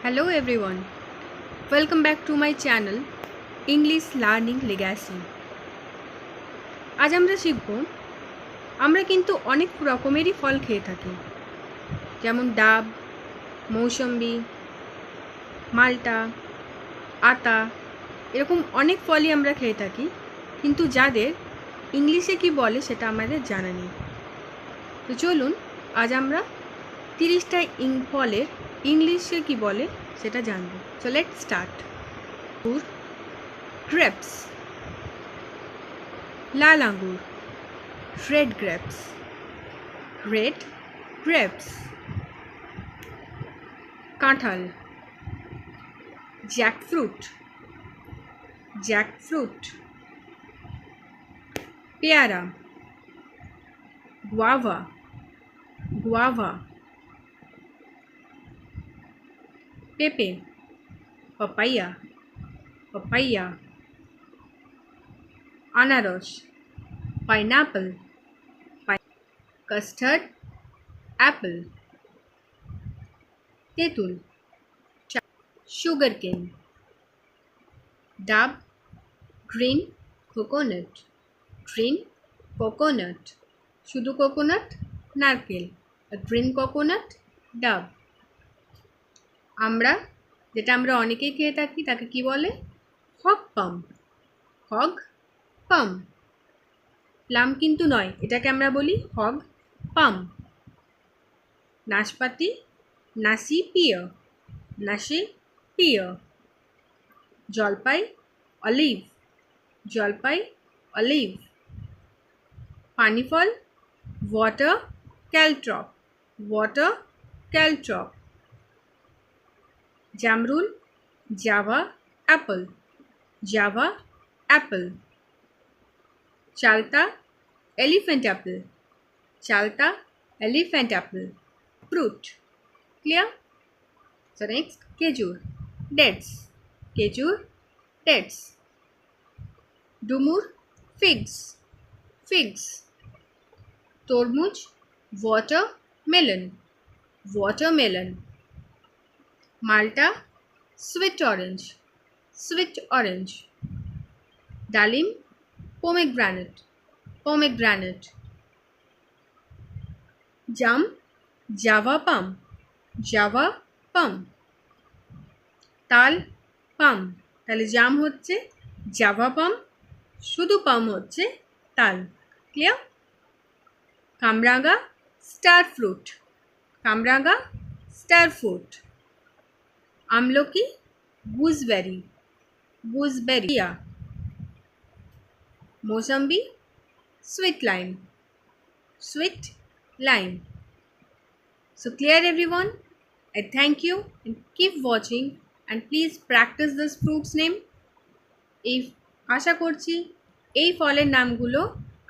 Hello everyone, welcome back to my channel English Learning Legacy। আজ আমরা শিখব আমরা কিন্তু অনেক রকমেরই ফল খেয়ে থাকি, যেমন ডাব, মৌসম্বি, মাল্টা, আতা, এরকম অনেক ফলই আমরা খেয়ে থাকি, কিন্তু যাদের ইংলিশে কি বলে সেটা আমাদের জানা নেই। তো চলুন আজ আমরা 30টা ফলের ইংলিশে কি বলে সেটা জানবো। So let's start. গ্রেপস, লাল আঙ্গুর, রেড গ্রেপস, রেড গ্রেপস। কাঁঠাল, জ্যাকফ্রুট, জ্যাকফ্রুট। পেয়ারা, গুয়াভা, গুয়াভা। পেঁপে, পাপাইয়া, পাপাইয়া। আনারস, পাইনঅ্যাপল, কাস্টার্ড অ্যাপল। তেঁতুল, সুগার কেন। ডাব, গ্রিন কোকোনাট, গ্রিন কোকোনাট। শুধু কোকোনাট, নারকেল। গ্রিন কোকোনাট, ডাব। আমরা যেটা আমরা অনেকেই খেয়ে থাকি তাকে কি বলে? হগ পাম, হগ পাম। প্লাম কিন্তু নয়, এটাকে আমরা বলি হগ পাম। নাশপাতি, নাসি পিয়, নাসি পিয়। জলপাই, অলিভ, জলপাই অলিভ। পানিফল, ওয়াটার ক্যালট্রপ, ওয়াটার ক্যালট্রপ। জামরুল, জাভা অ্যাপল, জাভা অ্যাপল। চালতা, এলিফ্যান্ট অ্যাপল, চালতা elephant apple. Fruit, clear? So next, খেজুর, ডেটস, খেজুর ডেটস। ডুমুর, ফিগস, ফিগস। তরমুজ, ওয়াটারমেলন, ওয়াটারমেলন। মাল্টা, সুইট অরেঞ্জ, সুইট অরেঞ্জ। ডালিম, পোমেগ্রানেট, পোমেগ্রানেট। জাম, জাভা পাম, জাভা পাম। তাল, পাম। তাহলে জাম হচ্ছে জাভা পাম, শুধু পাম হচ্ছে তাল। ক্লিয়ার? কামরাঙা, স্টার ফ্রুট, কামরাঙা স্টার ফ্রুট। আমলকি, gooseberry, gooseberry. মৌসম্বি, sweet lime, sweet lime. So clear everyone? I thank you and keep watching and please practice this fruits name. এই আশা করছি এই ফলের নামগুলো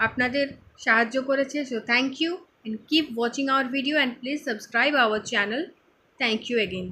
আপনাদের সাহায্য করেছে। So thank you and keep watching our video and please subscribe our channel. Thank you again.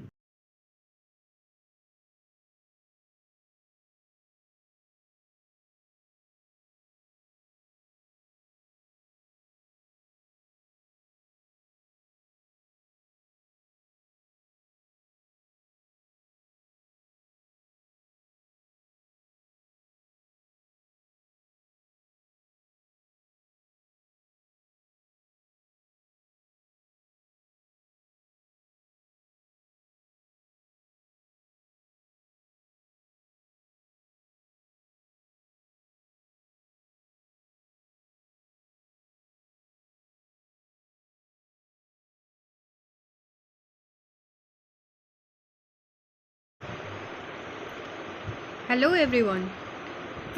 Hello everyone,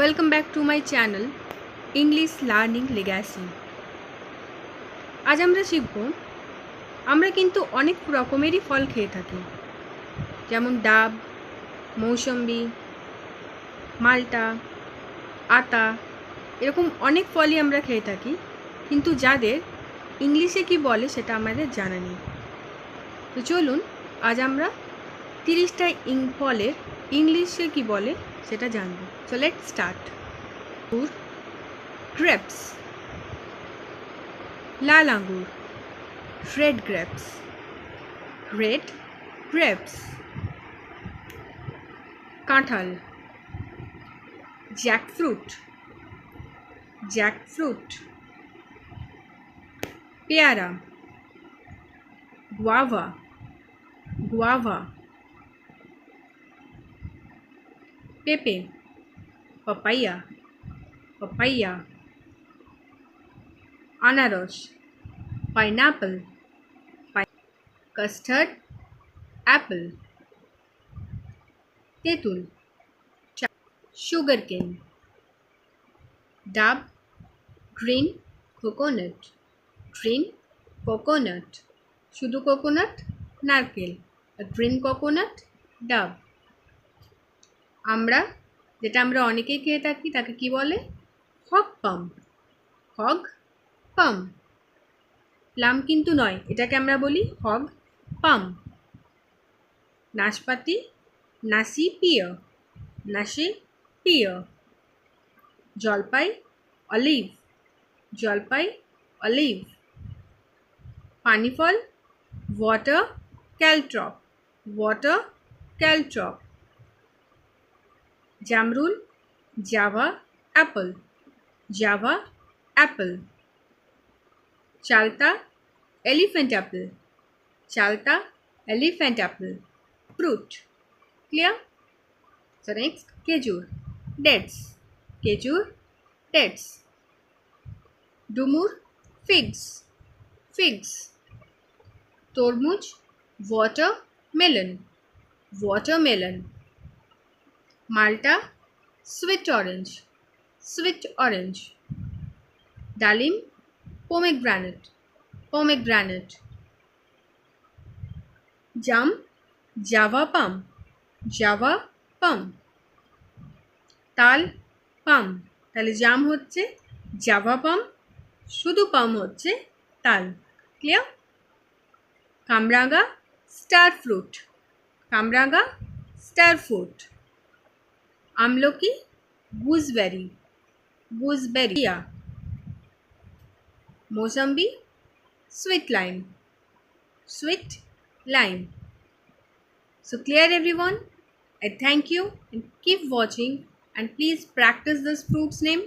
welcome back to my channel English Learning Legacy। আজ আমরা শিখব আমরা কিন্তু অনেক রকমেরই ফল খেয়ে থাকি, যেমন ডাব, মৌসম্বি, মাল্টা, আতা, এরকম অনেক ফলই আমরা খেয়ে থাকি, কিন্তু যাদের ইংলিশে কি বলে সেটা আমাদের জানা নেই। তো চলুন আজ আমরা 30টা ফলের ইংলিশে কি বলে সেটা জানবো। So let's start. গ্রেপস, লাল আঙ্গুর, রেড গ্রেপস, রেড grapes, কাঁঠাল, জ্যাকফ্রুট, জ্যাকফ্রুট, পেয়ারা, গুয়াভা, গুয়াভা, পেঁপে, পাপাইয়া, পাপাইয়া, আনারস, পাইনঅ্যাপল, কাস্টার্ড অ্যাপল, তেঁতুল, সুগারকেন, ডাব, গ্রিন কোকোনাট, গ্রিন কোকোনাট, শুধু কোকোনাট, নারকেল, গ্রিন কোকোনাট, ডাব। আমরা, যেটা আমরা অনেকেই খেয়ে থাকি, তাকে কি বলে? হগ পাম, হগ পাম। প্লাম কিন্তু নয়, এটাকে আমরা বলি হগ পাম। নাশপাতি, নাসি পিয়, নাসি পিয়। জলপাই, অলিভ, জলপাই, অলিভ। পানিফল, ওয়াটার ক্যালট্রপ, ওয়াটার ক্যালট্রপ। জামরুল, জাভা অ্যাপল, জাভা অ্যাপল। চালতা, এলিফ্যান্ট অ্যাপল, চালতা, elephant apple. Fruit, clear? So next, খেজুর, dates, খেজুর, dates. ডুমুর, figs, figs. তরমুজ, watermelon, watermelon. মাল্টা, sweet orange, sweet orange. ডালিম, pomegranate, pomegranate. জাম, জাভা পাম, জাভা পাম। তাল, পাম, তাহলে জাম হচ্ছে জাভা পাম, শুধু পাম হচ্ছে তাল। ক্লিয়ার? কামরাঙা, স্টার ফ্রুট, কামরাঙা, স্টার ফ্রুট। আমলকি, gooseberry, gooseberry. মৌসম্বি, sweet lime, sweet lime. So clear everyone? I thank you and keep watching and please practice this fruits name.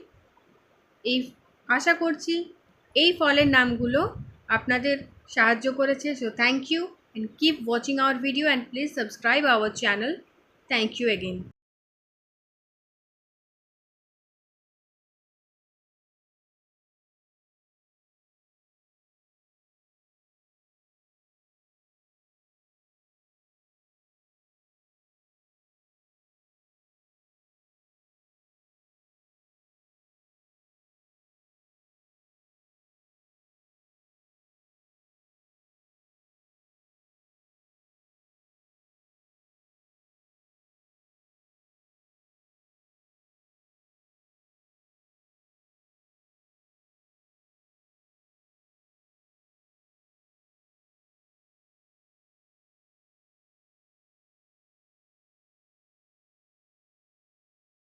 এই আশা করছি এই ফলের নামগুলো আপনাদের সাহায্য করেছে। So thank you and keep watching our video and please subscribe our channel. Thank you again.